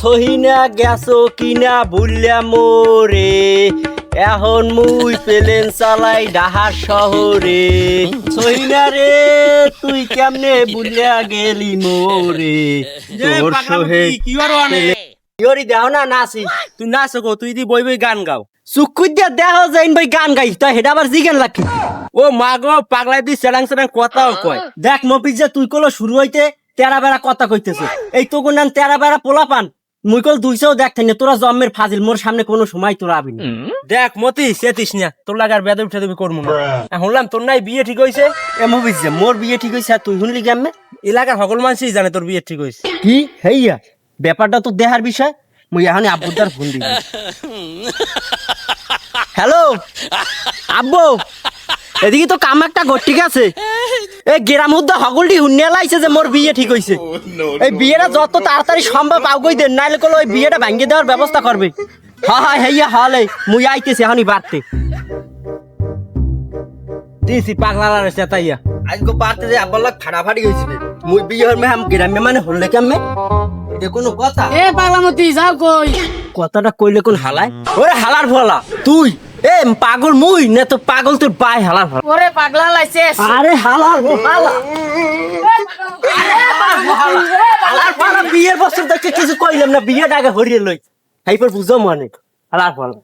সহিনা গেছো কিনা ভুললা মোরে, এখন মুই প্লেন চালাই ঢাকার শহরে। সহিনা রে তুই কেমনে ভুললা গেলি মোরে, তোর সহে ইয়রি দেও না নাচি। তুই নাচ গো, তুই দি বই বই গান গাও। চুকুই দিয়া দেহ যাইন ভাই গান গাই, তা হেডা আবার জিগান লাগি। ও মা গো, পাগলাই দি সেলাং সেলাং কথাও কয়। দেখ মফিজ যে তুই কলো শুরু হইতে তেরা বেড়া কথা কইতেছে, এই তো কোন তেরা বেড়া পোলা পান মুই কল 200 দেখ থাইনে তোরা জন্মের ফাজিল, মোর সামনে কোনো সময় তোরা আবি না। দেখ মতি সেতিস না, তোর লাগার বেদ উঠে তুমি করবো না। শুনলাম তোর নাই বিয়ে ঠিক হইছে। এ মফিজ যে মোর বিয়ে ঠিক হইছে আর তুই শুনলি কেমনে? এলাকার সকল মানুষই জানে তোর বিয়ে ঠিক হইছে। কি হেইয়া ব্যাপারটা তো দেহার বিষয়, মুই এখন আব্বুদার ফোন দিই। হ্যালো আব্বু, এদিকে তো কাম একটা ঘর ঠিক আছে। এই গ্রাম উদ্দা হগলটি হুন্নিয়া লাইছে যে মোর বিয়ে ঠিক হইছে। এই বিয়েটা যত তাড়াতাড়ি সম্ভব আগুই দেন, নাইলে কল ওই বিয়েটা ভাঙ্গে দেওয়ার ব্যবস্থা করবে। হ্যাঁ হ্যাঁ হেইয়া হলে মুই আইতেছি এখনই বাড়তে। দিছি পাগলা রে সেতাইয়া আজকে বাড়তে যে আব্বার লাগ ফাটাফাটি হইছিল। মুই বিয়ে হর মে হাম গ্রামে মানে হলে কেমনে, এটা কোনো কথা? এ পাগলামতি যাও কই? কথাটা কইলে কোন হালায়? ওরে হালার ফলা তুই, এ পাগল মুই না তো পাগল তোর পায় হালার ফলা। ওরে পাগলা লাইছে। আরে হালার হালা হালার ফলা বিয়ের বছর দেখে কিছু কইলাম না, বিয়ের আগে হরিয়ে লই হাইপার বুঝো মনে হালার ফলা।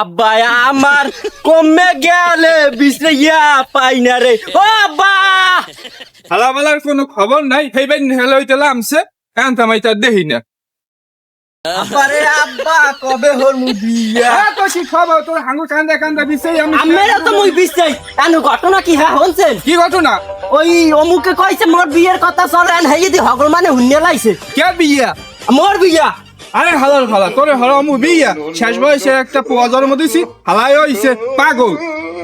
আব্বা আমার কমে গেলে বিছরে ইয়া পাই না রে। ও আব্বা হালাবালার কোনো খবর নাই, হেইবেন হেলে হইতে লামছে কান্তামাই তার দেহি না। আরে আব্বা কবে হর মু বিয়া? কইছি খবর তোর হাঙ্গু কান্দা কান্দা বিছেই আমি। আমেরা তো মুই বিছাই এনো ঘটনা কি হ্যাঁ হনছেন? কি ঘটনা? ওই অমুকে কইছে মোর বিয়ের কথা চলে আন হেই দি হগল মানে হুন্নে লাইছে কে বিয়া? মোর বিয়া। আরে হালার ফালা তোরে হরমু বিয়া, শেষ বয়সে একটা পোয়া জন্ম দিছি, হালাই হইছে পাগল,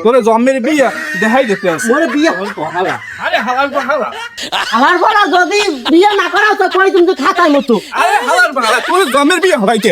তোরে জন্মের বিয়া দেখাই দিতে আছে। মোর বিয়া হল তো হালা। আরে হালার ফালা, আমার বলা যদি বিয়া না করাও তো কই তুমি তো খাতার মতো। আরে হালার ফালা তোর জন্মের বিয়া হইতে